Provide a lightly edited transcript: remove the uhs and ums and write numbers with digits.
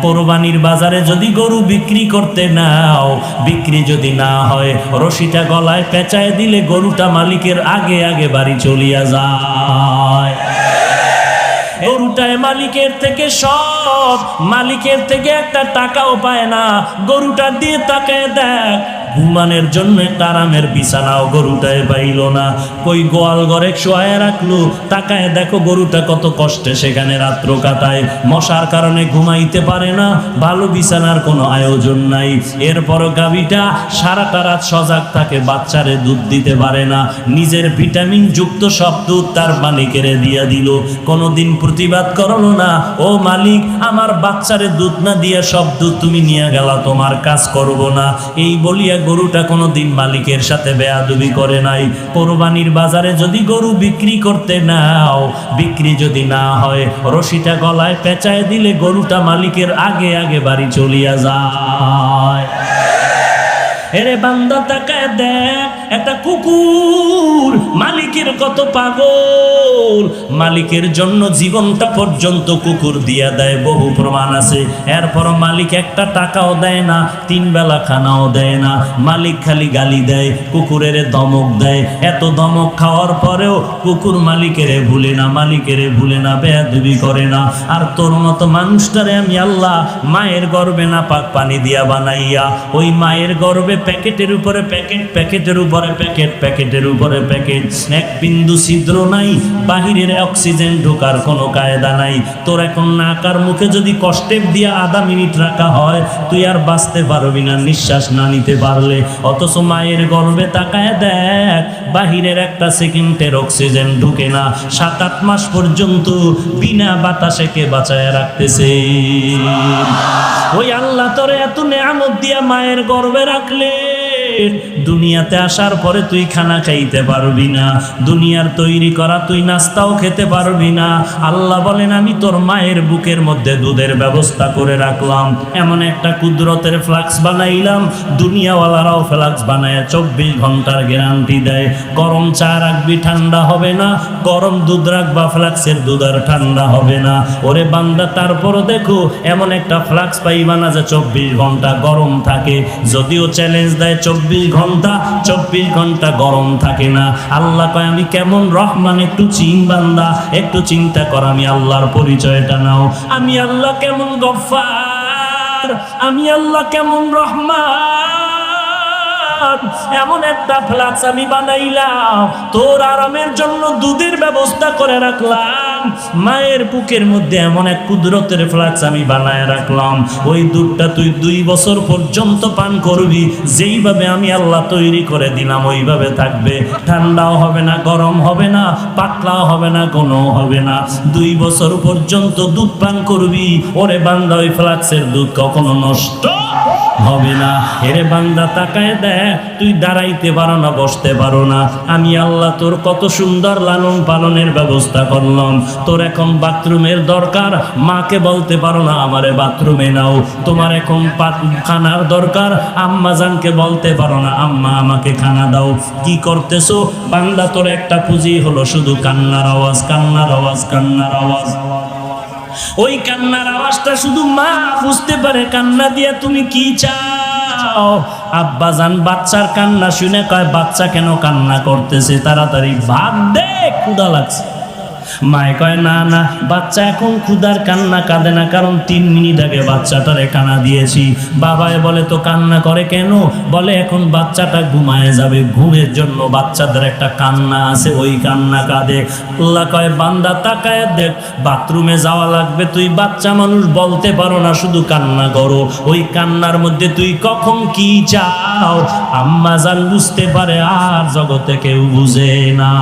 কোরবানির বাজারে যদি গরু বিক্রি করতে নাও, বিক্রি যদি না হয়, রশিটা গলায় পেঁচায় দিলে গরুটা মালিকের আগে আগে বাড়ি চলিয়া যায়। গরুটায় মালিকের থেকে সব, মালিকের থেকে একটা টাকাও পায় না। গরুটা দিয়ে তাকায় দেখ, ঘুমানোর জন্য একটা আরামের বিছানাও গরুটায় পাইল না। কই গোয়াল ঘরে শোয়ায় রাখলো, তাকায় দেখো গরুটা কত কষ্টে সেখানে রাত্র কাটায়। মশার কারণে ঘুমাইতে পারে না, ভালো বিছানার কোনো আয়োজন নাই। এরপরও গাভীটা সারাটা রাত সজাগ থাকে, বাচ্চারে দুধ দিতে পারে না। নিজের ভিটামিন যুক্ত সব দুধ তার মালিকের দিয়া দিল, কোনোদিন প্রতিবাদ করলো না, ও মালিক আমার বাচ্চারে দুধ না দিয়া সব দুধ তুমি নিয়ে গেলা, তোমার কাজ করব না। এই বলিয়া গরুটা কোনোদিন মালিকের সাথে বেয়াদবি করে নাই। কোরবানির বাজারে যদি গরু বিক্রি করতে নাও, বিক্রি যদি না হয়, রশিটা গলায় পেঁচায় দিলে গরুটা মালিকের আগে আগে বাড়ি চলিয়া যায়। এরে বান্দা তাকায় দেখ, একটা কুকুর মালিকের কত পাগল, মালিকের জন্য জীবনটা পর্যন্ত কুকুর দিয়া দেয়, বহু প্রমাণ আছে। এরপর মালিক একটা টাকাও দেয় না, 3 বেলা খানাও দেয় না, মালিক খালি গালি দেয়, কুকুরের ধমক দেয়। এত ধমক খাওয়ার পরেও কুকুর মালিকেরে ভুলে না, মালিকেরে ভুলে না, বেয়াদবি করে না। আর তোর মতো মানুষটারে আমি আল্লাহ মায়ের গর্ভে না পাক পানি দিয়া বানাইয়া, ওই মায়ের গর্ভে প্যাকেটের উপরে প্যাকেট, প্যাকেটের উপরে প্যাকেট, প্যাকেটের উপরে প্যাকেট, এক বিন্দু ছিদ্র নাই, বাহিরের অক্সিজেন ঢোকার কোনো কায়দা নাই। তোর এখন নাকার মুখে যদি কষ্টেপ দিয়া আধা মিনিট রাখা হয়, তুই আর বাঁচতে পারবি না নিঃশ্বাস না নিতে পারলে। অথচ মায়ের গর্ভে তাকায় দেখ, বাহিরের একটা সেকেন্ডের অক্সিজেন ঢুকে না, 7-8 মাস পর্যন্ত বিনা বাতাসে কে বাঁচায় রাখতেছে। ওই আল্লাহ তোরে এত নেয়ামত দিয়া মায়ের গর্ভে রাখলে, দুনিয়াতে আসার পরে তুই খানা খাইতে পারবি না, দুনিয়ার তৈরি করা তুই নাস্তাও খেতে পারবি না। আল্লাহ বলেন আমি তোর মায়ের বুকের মধ্যে দুধের ব্যবস্থা করে রাখলাম, এমন একটা কুদরতের ফ্লাক্স বানাইলাম, দুনিয়াওয়ালারাও ফ্লাক্স বানায় 24 ঘন্টার গ্যারান্টি দেয়। গরম চা রাখবি ঠান্ডা হবে না, গরম দুধ রাখবা ফ্লাক্সের দুধ আর ঠান্ডা হবে না। ওরে বান্দা তারপরও দেখো এমন একটা ফ্লাক্স পাইবা না যে 24 ঘন্টা গরম থাকে। যদিও চ্যালেঞ্জ দেয় 24 ঘন্টা গরম থাকে না। আল্লাহ কয় আমি কেমন রহমান, একটু বান্দা, একটু চিন্তা কর, আমি আল্লাহর পরিচয়টা নাও। আমি আল্লাহ কেমন গফফার, আমি আল্লাহ কেমন রহমান। এমন একটা ফ্লাক্স আমি বানাইলাম, তোর আরামের জন্য দুধের ব্যবস্থা করে রাখলাম। মায়ের বুকের মধ্যে এমন এক কুদরতের ফ্লাক্স আমি বানায় রাখলাম, ওই দুধটা তুই 2 বছর পর্যন্ত পান করবি। যেইভাবে আমি আল্লাহ তৈরি করে দিলাম ওইভাবে থাকবে, ঠান্ডাও হবে না, গরম হবে না, পাতলাও হবে না, ঘনও হবে না। 2 বছর পর্যন্ত দুধ পান করবি। ওরে বান্দা ওই ফ্লাক্সের দুধ কখনো নষ্ট হবে না। এরে বান্দা তাকায় দেখ, তুই দাঁড়াইতে পারো না, বসতে পারো না, আমি আল্লাহ তোর কত সুন্দর লালন পালনের ব্যবস্থা করলাম। তোর এখন বাথরুমের দরকার, মাকে বলতে পারো না আমারে বাথরুমে নাও। তোমার এখন খানার দরকার, আম্মা জানকে বলতে পারো না আম্মা আমাকে খানা দাও। কি করতেছো বান্দা? তোর একটা পুঁজি হলো শুধু কান্নার আওয়াজ, কান্নার আওয়াজ, কান্নার আওয়াজ। ওই কান্নার আওয়াজটা শুধু মা বুঝতে পারে। কান্না দিয়ে তুমি কি চাও? আব্বা জান বাচ্চার কান্না শুনে কয় বাচ্চা কেন কান্না করতেছে, তাড়াতাড়ি ভাত দে, ক্ষুধা লাগছে। মায়ে কয় না না, বাচ্চা এখন ক্ষুধার কান্না কাঁদে না, কারণ 3 মিনিট আগে বাচ্চাটারে কান্না দিয়েছি। বাবায় বলে তো কান্না করে কেন? বলে এখন বাচ্চাটা ঘুমায় যাবে, ঘুমের জন্য বাচ্চাদের একটা কান্না আছে, ওই কান্না কাঁদে। আল্লাহ কয় বান্দা তাকায় দেখ, বাথরুমে যাওয়া লাগবে, তুই বাচ্চা মানুষ বলতে পারো না, শুধু কান্না করো। ওই কান্নার মধ্যে তুই কখন কি চাও আম্মা জান বুঝতে পারে, আর জগতে কেউ বুঝে না।